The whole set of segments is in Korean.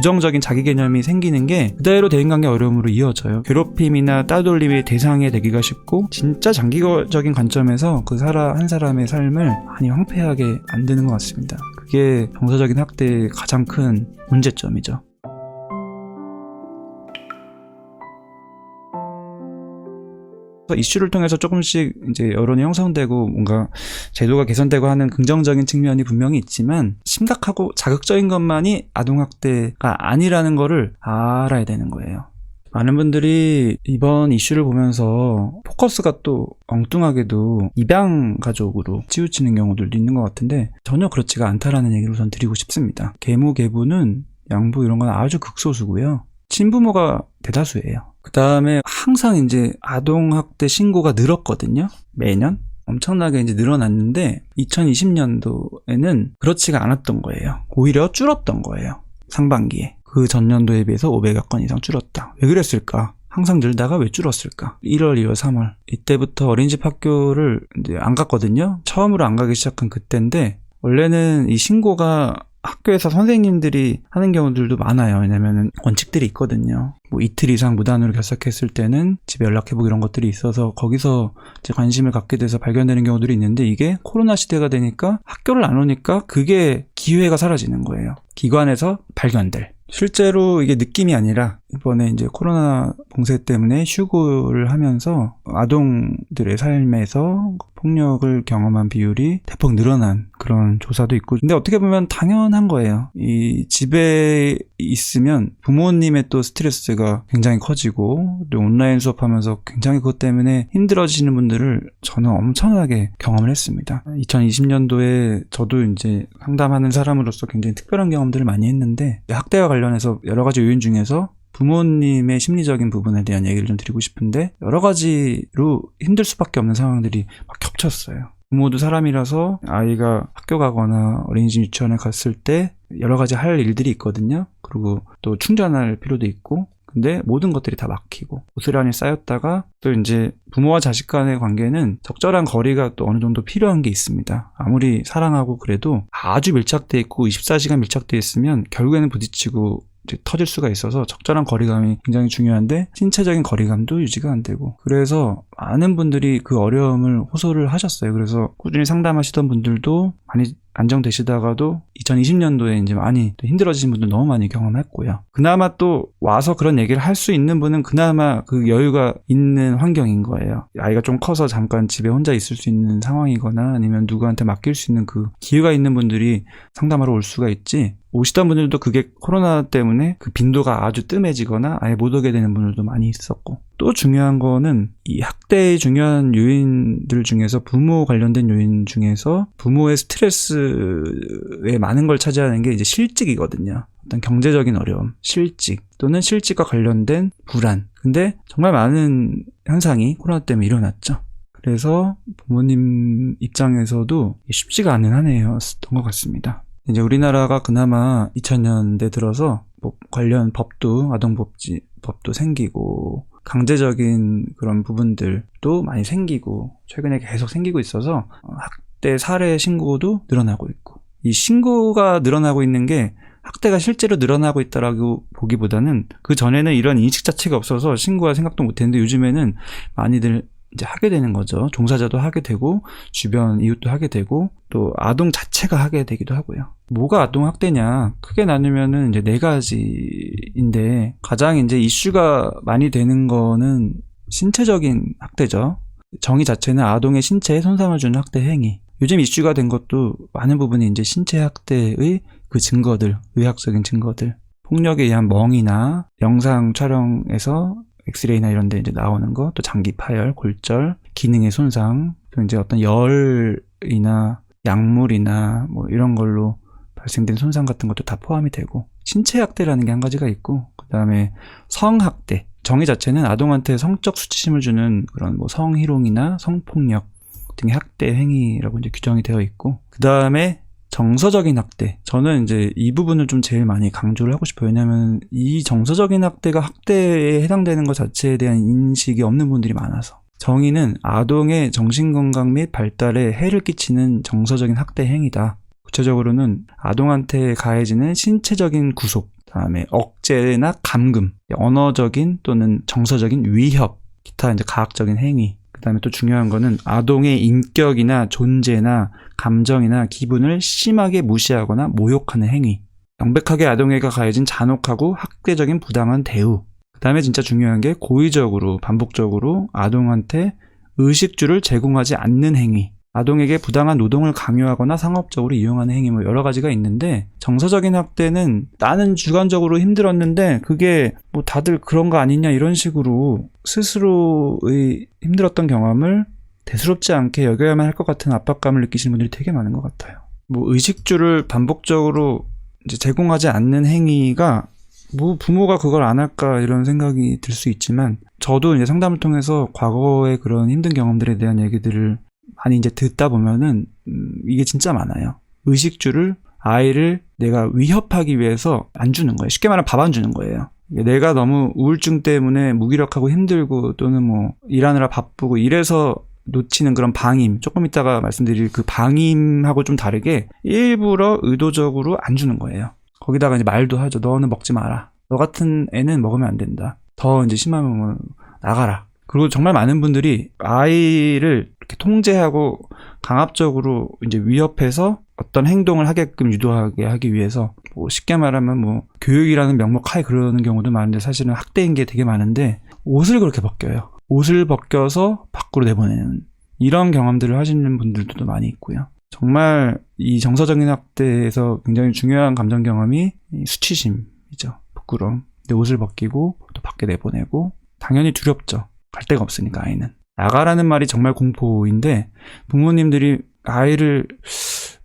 부정적인 자기 개념이 생기는 게 그대로 대인관계 어려움으로 이어져요. 괴롭힘이나 따돌림의 대상이 되기가 쉽고 진짜 장기적인 관점에서 그 한 사람의 삶을 많이 황폐하게 만드는 것 같습니다. 그게 정서적인 학대의 가장 큰 문제점이죠. 이슈를 통해서 조금씩 이제 여론이 형성되고 뭔가 제도가 개선되고 하는 긍정적인 측면이 분명히 있지만 심각하고 자극적인 것만이 아동학대가 아니라는 거를 알아야 되는 거예요. 많은 분들이 이번 이슈를 보면서 포커스가 또 엉뚱하게도 입양 가족으로 치우치는 경우들도 있는 것 같은데 전혀 그렇지가 않다라는 얘기를 우선 드리고 싶습니다. 계무, 계부는 양부 이런 건 아주 극소수고요. 친부모가 대다수예요. 그 다음에 항상 이제 아동학대 신고가 늘었거든요. 매년. 엄청나게 이제 늘어났는데 2020년도에는 그렇지가 않았던 거예요. 오히려 줄었던 거예요. 상반기에. 그 전년도에 비해서 500여 건 이상 줄었다. 왜 그랬을까? 항상 늘다가 왜 줄었을까? 1월, 2월, 3월. 이때부터 어린이집 학교를 이제 안 갔거든요. 처음으로 안 가기 시작한 그때인데 원래는 이 신고가 학교에서 선생님들이 하는 경우들도 많아요. 왜냐면은 원칙들이 있거든요. 뭐 이틀 이상 무단으로 결석했을 때는 집에 연락해보고 이런 것들이 있어서 거기서 이제 관심을 갖게 돼서 발견되는 경우들이 있는데 이게 코로나 시대가 되니까 학교를 안 오니까 그게 기회가 사라지는 거예요. 기관에서 발견될. 실제로 이게 느낌이 아니라 이번에 이제 코로나 봉쇄 때문에 휴고를 하면서 아동들의 삶에서 폭력을 경험한 비율이 대폭 늘어난 그런 조사도 있고 근데 어떻게 보면 당연한 거예요. 이 집에 있으면 부모님의 또 스트레스가 굉장히 커지고 또 온라인 수업하면서 굉장히 그것 때문에 힘들어지는 분들을 저는 엄청나게 경험을 했습니다. 2020년도에 저도 이제 상담하는 사람으로서 굉장히 특별한 경험들을 많이 했는데 학대와 관련해서 여러 가지 요인 중에서 부모님의 심리적인 부분에 대한 얘기를 좀 드리고 싶은데 여러 가지로 힘들 수밖에 없는 상황들이 막 겹쳤어요. 부모도 사람이라서 아이가 학교 가거나 어린이집 유치원에 갔을 때 여러 가지 할 일들이 있거든요. 그리고 또 충전할 필요도 있고 근데 모든 것들이 다 막히고 고스란히 쌓였다가 또 이제 부모와 자식 간의 관계는 적절한 거리가 또 어느 정도 필요한 게 있습니다. 아무리 사랑하고 그래도 아주 밀착돼 있고 24시간 밀착돼 있으면 결국에는 부딪히고 터질 수가 있어서 적절한 거리감이 굉장히 중요한데 신체적인 거리감도 유지가 안 되고 그래서 많은 분들이 그 어려움을 호소를 하셨어요. 그래서 꾸준히 상담하시던 분들도 많이 안정되시다가도 2020년도에 이제 많이 힘들어지신 분들 너무 많이 경험했고요. 그나마 또 와서 그런 얘기를 할 수 있는 분은 그나마 그 여유가 있는 환경인 거예요. 아이가 좀 커서 잠깐 집에 혼자 있을 수 있는 상황이거나 아니면 누구한테 맡길 수 있는 그 기회가 있는 분들이 상담하러 올 수가 있지 오시던 분들도 그게 코로나 때문에 그 빈도가 아주 뜸해지거나 아예 못 오게 되는 분들도 많이 있었고 또 중요한 거는 이 학대의 중요한 요인들 중에서 부모 관련된 요인 중에서 부모의 스트레스에 많은 걸 차지하는 게 이제 실직이거든요. 어떤 경제적인 어려움, 실직 또는 실직과 관련된 불안. 근데 정말 많은 현상이 코로나 때문에 일어났죠. 그래서 부모님 입장에서도 쉽지가 않은 한 해였던 것 같습니다. 이제 우리나라가 그나마 2000년대 들어서 뭐 관련 법도 아동복지법도 생기고 강제적인 그런 부분들도 많이 생기고 최근에 계속 생기고 있어서 학대 사례 신고도 늘어나고 있고 이 신고가 늘어나고 있는 게 학대가 실제로 늘어나고 있다라고 보기보다는 그 전에는 이런 인식 자체가 없어서 신고할 생각도 못했는데 요즘에는 많이들 이제 하게 되는 거죠. 종사자도 하게 되고 주변 이웃도 하게 되고 또 아동 자체가 하게 되기도 하고요. 뭐가 아동 학대냐? 크게 나누면은 이제 네 가지인데 가장 이제 이슈가 많이 되는 거는 신체적인 학대죠. 정의 자체는 아동의 신체에 손상을 주는 학대 행위. 요즘 이슈가 된 것도 많은 부분이 이제 신체 학대의 그 증거들, 의학적인 증거들, 폭력에 의한 멍이나 영상 촬영에서 엑스레이나 이런 데 이제 나오는 거, 또 장기 파열, 골절, 기능의 손상, 또 이제 어떤 열이나 약물이나 뭐 이런 걸로 발생된 손상 같은 것도 다 포함이 되고 신체 학대라는 게 한 가지가 있고 그다음에 성학대. 정의 자체는 아동한테 성적 수치심을 주는 그런 뭐 성희롱이나 성폭력 등의 학대 행위라고 이제 규정이 되어 있고 그다음에 정서적인 학대. 저는 이제 이 부분을 좀 제일 많이 강조를 하고 싶어요. 왜냐하면 이 정서적인 학대가 학대에 해당되는 것 자체에 대한 인식이 없는 분들이 많아서. 정의는 아동의 정신건강 및 발달에 해를 끼치는 정서적인 학대 행위다. 구체적으로는 아동한테 가해지는 신체적인 구속, 그다음에 억제나 감금, 언어적인 또는 정서적인 위협, 기타 이제 가학적인 행위. 그다음에 또 중요한 거는 아동의 인격이나 존재나 감정이나 기분을 심하게 무시하거나 모욕하는 행위. 명백하게 아동에게 가해진 잔혹하고 학대적인 부당한 대우. 그다음에 진짜 중요한 게 고의적으로 반복적으로 아동한테 의식주를 제공하지 않는 행위. 아동에게 부당한 노동을 강요하거나 상업적으로 이용하는 행위, 뭐 여러 가지가 있는데, 정서적인 학대는 나는 주관적으로 힘들었는데 그게 뭐 다들 그런 거 아니냐 이런 식으로 스스로의 힘들었던 경험을 대수롭지 않게 여겨야만 할 것 같은 압박감을 느끼시는 분들이 되게 많은 것 같아요. 뭐 의식주를 반복적으로 이제 제공하지 않는 행위가 뭐 부모가 그걸 안 할까 이런 생각이 들 수 있지만, 저도 이제 상담을 통해서 과거의 그런 힘든 경험들에 대한 얘기들을 많이 이제 듣다 보면은 이게 진짜 많아요. 의식주를 아이를 내가 위협하기 위해서 안 주는 거예요. 쉽게 말하면 밥 안 주는 거예요. 내가 너무 우울증 때문에 무기력하고 힘들고 또는 뭐 일하느라 바쁘고 이래서 놓치는 그런 방임, 조금 이따가 말씀드릴 그 방임하고 좀 다르게 일부러 의도적으로 안 주는 거예요. 거기다가 이제 말도 하죠. 너는 먹지 마라. 너 같은 애는 먹으면 안 된다. 더 이제 심하면 뭐 나가라. 그리고 정말 많은 분들이 아이를 이렇게 통제하고 강압적으로 이제 위협해서 어떤 행동을 하게끔 유도하게 하기 위해서, 뭐 쉽게 말하면 뭐 교육이라는 명목 하에 그러는 경우도 많은데 사실은 학대인 게 되게 많은데, 옷을 그렇게 벗겨요. 옷을 벗겨서 밖으로 내보내는 이런 경험들을 하시는 분들도 많이 있고요. 정말 이 정서적인 학대에서 굉장히 중요한 감정 경험이 수치심이죠. 부끄러움. 내 옷을 벗기고 또 밖에 내보내고, 당연히 두렵죠. 갈 데가 없으니까 아이는. 나가라는 말이 정말 공포인데, 부모님들이 아이를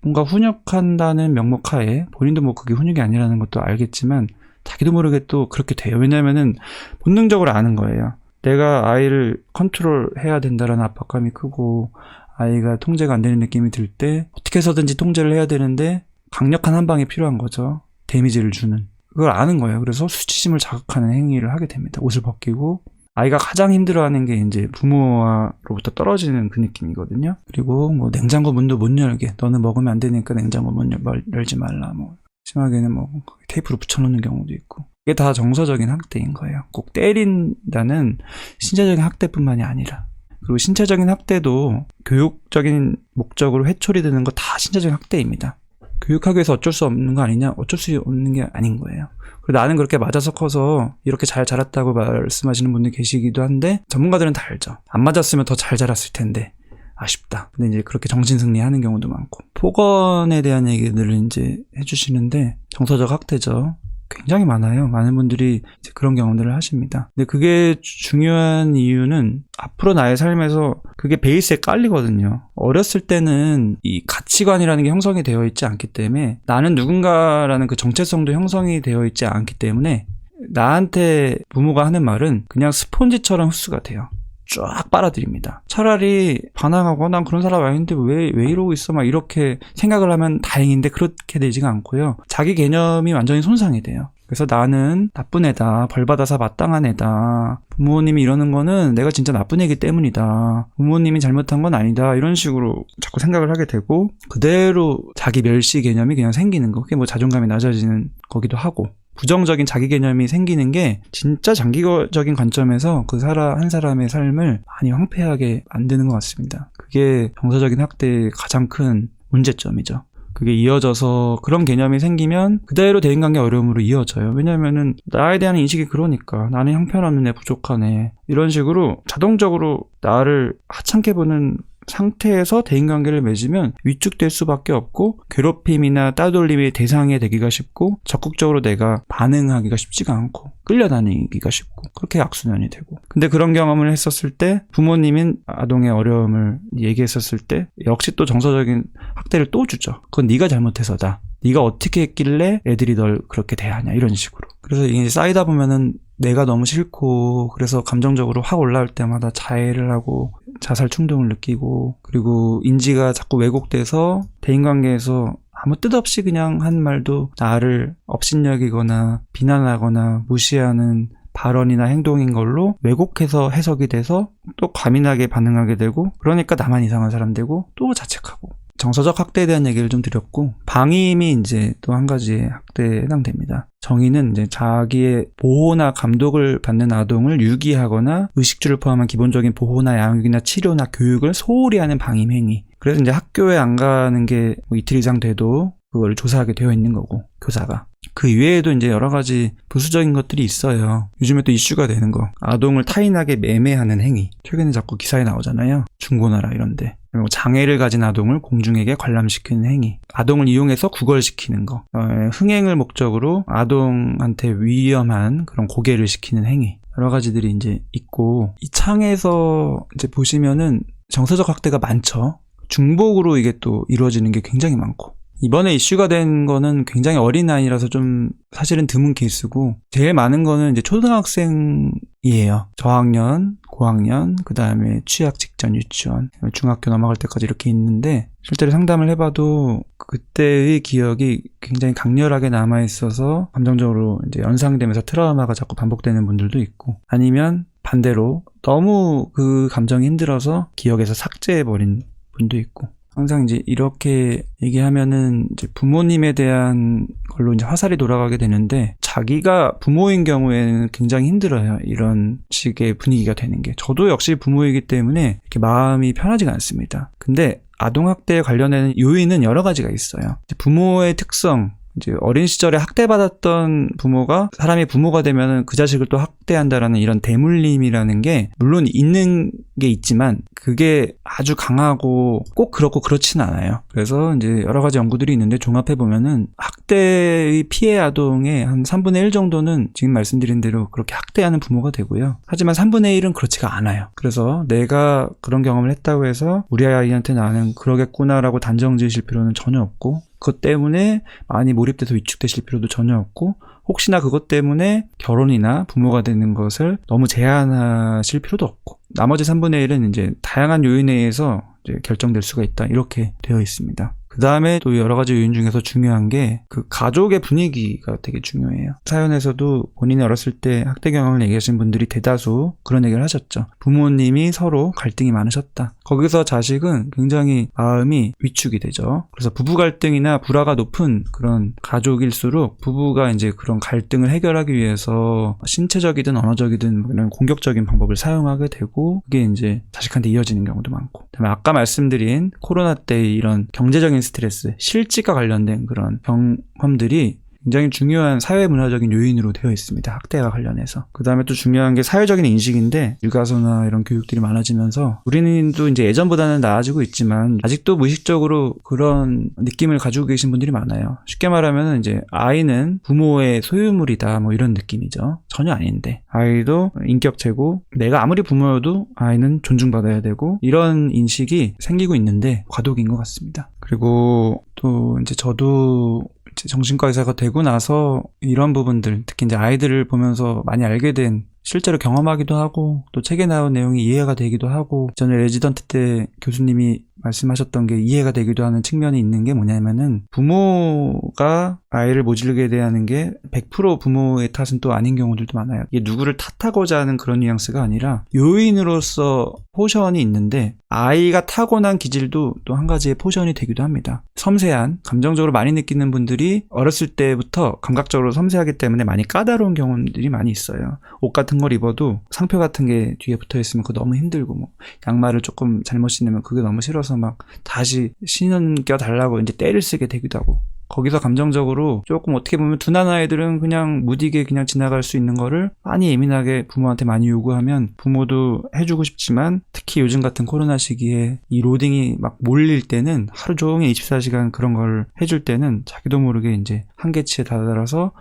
뭔가 훈육한다는 명목하에, 본인도 뭐 그게 훈육이 아니라는 것도 알겠지만 자기도 모르게 또 그렇게 돼요. 왜냐면은 본능적으로 아는 거예요. 내가 아이를 컨트롤해야 된다라는 압박감이 크고 아이가 통제가 안 되는 느낌이 들 때 어떻게 해서든지 통제를 해야 되는데 강력한 한 방이 필요한 거죠. 데미지를 주는. 그걸 아는 거예요. 그래서 수치심을 자극하는 행위를 하게 됩니다. 옷을 벗기고. 아이가 가장 힘들어하는 게 이제 부모로부터 떨어지는 그 느낌이거든요. 그리고 뭐 냉장고 문도 못 열게, 너는 먹으면 안 되니까 냉장고 문 열지 말라. 뭐 심하게는 뭐 테이프로 붙여놓는 경우도 있고. 이게 다 정서적인 학대인 거예요. 꼭 때린다는 신체적인 학대뿐만이 아니라, 그리고 신체적인 학대도 교육적인 목적으로 회초리 드는 거 다 신체적인 학대입니다. 교육하기 위해서 어쩔 수 없는 거 아니냐? 어쩔 수 없는 게 아닌 거예요. 그리고 나는 그렇게 맞아서 커서 이렇게 잘 자랐다고 말씀하시는 분들 계시기도 한데, 전문가들은 다 알죠. 안 맞았으면 더 잘 자랐을 텐데 아쉽다. 근데 이제 그렇게 정신승리하는 경우도 많고, 폭언에 대한 얘기들을 이제 해주시는데, 정서적 학대죠. 굉장히 많아요. 많은 분들이 이제 그런 경험들을 하십니다. 근데 그게 중요한 이유는 앞으로 나의 삶에서 그게 베이스에 깔리거든요. 어렸을 때는 이 가치관이라는 게 형성이 되어 있지 않기 때문에, 나는 누군가라는 그 정체성도 형성이 되어 있지 않기 때문에 나한테 부모가 하는 말은 그냥 스폰지처럼 흡수가 돼요. 쫙 빨아들입니다. 차라리 반항하고 난 그런 사람 아닌데 왜 이러고 있어 막 이렇게 생각을 하면 다행인데, 그렇게 되지가 않고요. 자기 개념이 완전히 손상이 돼요. 그래서 나는 나쁜 애다, 벌받아서 마땅한 애다, 부모님이 이러는 거는 내가 진짜 나쁜 애기 때문이다, 부모님이 잘못한 건 아니다, 이런 식으로 자꾸 생각을 하게 되고, 그대로 자기 멸시 개념이 그냥 생기는 거. 그게 뭐 자존감이 낮아지는 거기도 하고, 부정적인 자기 개념이 생기는 게 진짜 장기적인 관점에서 그 한 사람의 삶을 많이 황폐하게 만드는 것 같습니다. 그게 정서적인 학대의 가장 큰 문제점이죠. 그게 이어져서 그런 개념이 생기면 그대로 대인관계 어려움으로 이어져요. 왜냐면은 나에 대한 인식이 그러니까, 나는 형편없는 애, 부족한 애, 이런 식으로 자동적으로 나를 하찮게 보는 상태에서 대인관계를 맺으면 위축될 수밖에 없고, 괴롭힘이나 따돌림의 대상이 되기가 쉽고, 적극적으로 내가 반응하기가 쉽지가 않고, 끌려다니기가 쉽고, 그렇게 악순환이 되고. 근데 그런 경험을 했었을 때, 부모님인 아동의 어려움을 얘기했었을 때 역시 또 정서적인 학대를 또 주죠. 그건 네가 잘못해서다, 네가 어떻게 했길래 애들이 널 그렇게 대하냐, 이런 식으로. 그래서 이게 쌓이다 보면은 내가 너무 싫고, 그래서 감정적으로 확 올라올 때마다 자해를 하고 자살 충동을 느끼고, 그리고 인지가 자꾸 왜곡돼서 대인관계에서 아무 뜻 없이 그냥 한 말도 나를 업신여기거나 비난하거나 무시하는 발언이나 행동인 걸로 왜곡해서 해석이 돼서 또 과민하게 반응하게 되고, 그러니까 나만 이상한 사람 되고 또 자책하고, 정서적 학대에 대한 얘기를 좀 드렸고, 방임이 이제 또 한 가지의 학대에 해당됩니다. 정의는 이제 자기의 보호나 감독을 받는 아동을 유기하거나 의식주를 포함한 기본적인 보호나 양육이나 치료나 교육을 소홀히 하는 방임 행위. 그래서 이제 학교에 안 가는 게 뭐 이틀 이상 돼도 그걸 조사하게 되어 있는 거고, 교사가. 그 이외에도 이제 여러 가지 부수적인 것들이 있어요. 요즘에 또 이슈가 되는 거. 아동을 타인에게 매매하는 행위. 최근에 자꾸 기사에 나오잖아요. 중고나라 이런데. 그리고 장애를 가진 아동을 공중에게 관람시키는 행위. 아동을 이용해서 구걸시키는 거. 흥행을 목적으로 아동한테 위험한 그런 고개를 시키는 행위. 여러 가지들이 이제 있고, 이 창에서 이제 보시면은 정서적 학대가 많죠. 중복으로 이게 또 이루어지는 게 굉장히 많고. 이번에 이슈가 된 거는 굉장히 어린 아이라서 좀 사실은 드문 케이스고, 제일 많은 거는 이제 초등학생이에요. 저학년, 고학년, 그 다음에 취학 직전 유치원, 중학교 넘어갈 때까지 이렇게 있는데, 실제로 상담을 해봐도 그때의 기억이 굉장히 강렬하게 남아있어서 감정적으로 이제 연상되면서 트라우마가 자꾸 반복되는 분들도 있고, 아니면 반대로 너무 그 감정이 힘들어서 기억에서 삭제해버린 분도 있고. 항상 이제 이렇게 얘기하면은 이제 부모님에 대한 걸로 이제 화살이 돌아가게 되는데, 자기가 부모인 경우에는 굉장히 힘들어요. 이런 식의 분위기가 되는 게. 저도 역시 부모이기 때문에 이렇게 마음이 편하지가 않습니다. 근데 아동학대에 관련된 요인은 여러 가지가 있어요. 부모의 특성, 이제 어린 시절에 학대받았던 부모가 사람이 부모가 되면은 그 자식을 또 학대한다라는 이런 대물림이라는 게 물론 있는 게 있지만 그게 아주 강하고 꼭 그렇고 그렇진 않아요. 그래서 이제 여러 가지 연구들이 있는데 종합해 보면은 학대의 피해 아동의 한 3분의 1 정도는 지금 말씀드린 대로 그렇게 학대하는 부모가 되고요. 하지만 3분의 1은 그렇지가 않아요. 그래서 내가 그런 경험을 했다고 해서 우리 아이한테 나는 그러겠구나라고 단정 지으실 필요는 전혀 없고, 그것 때문에 많이 몰입돼서 위축되실 필요도 전혀 없고, 혹시나 그것 때문에 결혼이나 부모가 되는 것을 너무 제한하실 필요도 없고, 나머지 3분의 1은 이제 다양한 요인에 의해서 이제 결정될 수가 있다, 이렇게 되어 있습니다. 그 다음에 또 여러 가지 요인 중에서 중요한 게 그 가족의 분위기가 되게 중요해요. 사연에서도 본인이 어렸을 때 학대 경험을 얘기하신 분들이 대다수 그런 얘기를 하셨죠. 부모님이 서로 갈등이 많으셨다. 거기서 자식은 굉장히 마음이 위축이 되죠. 그래서 부부 갈등이나 불화가 높은 그런 가족일수록 부부가 이제 그런 갈등을 해결하기 위해서 신체적이든 언어적이든 이런 공격적인 방법을 사용하게 되고, 그게 이제 자식한테 이어지는 경우도 많고, 그다음에 아까 말씀드린 코로나 때의 이런 경제적인 스트레스, 실직과 관련된 그런 경험들이 굉장히 중요한 사회문화적인 요인으로 되어 있습니다. 학대와 관련해서. 그 다음에 또 중요한 게 사회적인 인식인데, 육아서나 이런 교육들이 많아지면서 우리는 또 이제 예전보다는 나아지고 있지만 아직도 무의식적으로 그런 느낌을 가지고 계신 분들이 많아요. 쉽게 말하면 이제 아이는 부모의 소유물이다, 뭐 이런 느낌이죠. 전혀 아닌데, 아이도 인격체고 내가 아무리 부모여도 아이는 존중받아야 되고, 이런 인식이 생기고 있는데 과도기인 것 같습니다. 그리고 또 이제 저도 정신과 의사가 되고 나서 이런 부분들, 특히 이제 아이들을 보면서 많이 알게 된, 실제로 경험하기도 하고 또 책에 나온 내용이 이해가 되기도 하고, 전에 레지던트 때 교수님이 말씀하셨던 게 이해가 되기도 하는 측면이 있는 게 뭐냐면은, 부모가 아이를 모질게 대하는 게 100% 부모의 탓은 또 아닌 경우들도 많아요. 이게 누구를 탓하고자 하는 그런 뉘앙스가 아니라 요인으로서 포션이 있는데, 아이가 타고난 기질도 또 한 가지의 포션이 되기도 합니다. 섬세한, 감정적으로 많이 느끼는 분들이 어렸을 때부터 감각적으로 섬세하기 때문에 많이 까다로운 경우들이 많이 있어요. 옷 같은 걸 입어도 상표 같은 게 뒤에 붙어있으면 그거 너무 힘들고, 뭐 양말을 조금 잘못 신으면 그게 너무 싫어서 막 다시 신겨 달라고 이제 떼를 쓰게 되기도 하고, 거기서 감정적으로 조금 어떻게 보면 둔한 아이들은 그냥 무디게 그냥 지나갈 수 있는 거를 많이 예민하게 부모한테 많이 요구하면 부모도 해주고 싶지만, 특히 요즘 같은 코로나 시기에 이 로딩이 막 몰릴 때는, 하루 종일 24시간 그런 걸 해줄 때는 자기도 모르게 이제 한계치에 다다라서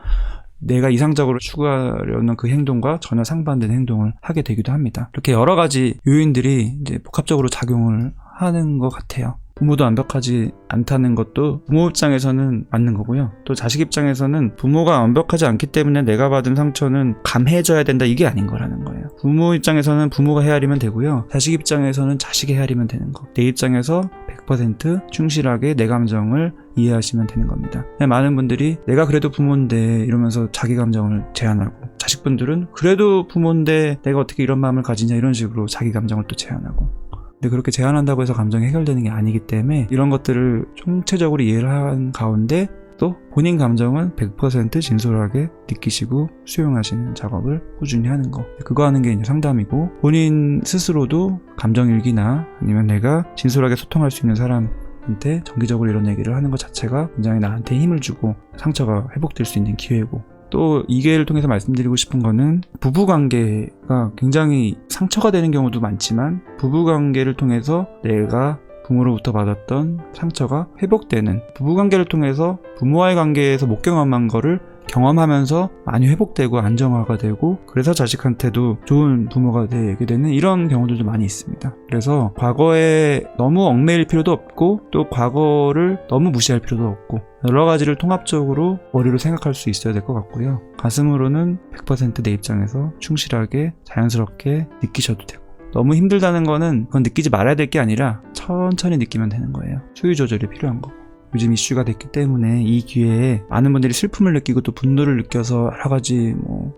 내가 이상적으로 추구하려는 그 행동과 전혀 상반된 행동을 하게 되기도 합니다. 이렇게 여러 가지 요인들이 이제 복합적으로 작용을 하는 것 같아요. 부모도 완벽하지 않다는 것도 부모 입장에서는 맞는 거고요. 또 자식 입장에서는 부모가 완벽하지 않기 때문에 내가 받은 상처는 감해줘야 된다, 이게 아닌 거라는 거예요. 부모 입장에서는 부모가 헤아리면 되고요. 자식 입장에서는 자식이 헤아리면 되는 거. 내 입장에서 100% 충실하게 내 감정을 이해하시면 되는 겁니다. 많은 분들이 내가 그래도 부모인데 이러면서 자기 감정을 제한하고, 자식분들은 그래도 부모인데 내가 어떻게 이런 마음을 가지냐, 이런 식으로 자기 감정을 또 제한하고, 근데 그렇게 제한한다고 해서 감정이 해결되는 게 아니기 때문에 이런 것들을 총체적으로 이해를 한 가운데 또 본인 감정은 100% 진솔하게 느끼시고 수용하시는 작업을 꾸준히 하는 거. 그거 하는 게 이제 상담이고, 본인 스스로도 감정일기나 아니면 내가 진솔하게 소통할 수 있는 사람한테 정기적으로 이런 얘기를 하는 것 자체가 굉장히 나한테 힘을 주고 상처가 회복될 수 있는 기회고, 또 이 기회를 통해서 말씀드리고 싶은 거는 부부관계가 굉장히 상처가 되는 경우도 많지만 부부관계를 통해서 내가 부모로부터 받았던 상처가 회복되는, 부부관계를 통해서 부모와의 관계에서 못 경험한 거를 경험하면서 많이 회복되고 안정화가 되고, 그래서 자식한테도 좋은 부모가 되게 되는 이런 경우들도 많이 있습니다. 그래서 과거에 너무 얽매일 필요도 없고 또 과거를 너무 무시할 필요도 없고, 여러 가지를 통합적으로 머리로 생각할 수 있어야 될 것 같고요. 가슴으로는 100% 내 입장에서 충실하게 자연스럽게 느끼셔도 되고, 너무 힘들다는 거는 그건 느끼지 말아야 될 게 아니라 천천히 느끼면 되는 거예요. 수유 조절이 필요한 거고. 요즘 이슈가 됐기 때문에 이 기회에 많은 분들이 슬픔을 느끼고 또 분노를 느껴서 여러 가지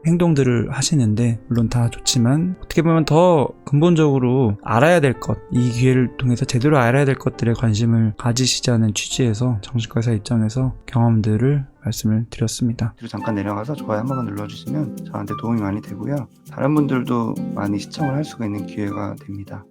행동들을 하시는데, 물론 다 좋지만 어떻게 보면 더 근본적으로 알아야 될 것, 이 기회를 통해서 제대로 알아야 될 것들에 관심을 가지시자는 취지에서 정신과 의사 입장에서 경험들을 말씀을 드렸습니다. 뒤로 잠깐 내려가서 좋아요 한 번만 눌러주시면 저한테 도움이 많이 되고요. 다른 분들도 많이 시청을 할 수가 있는 기회가 됩니다.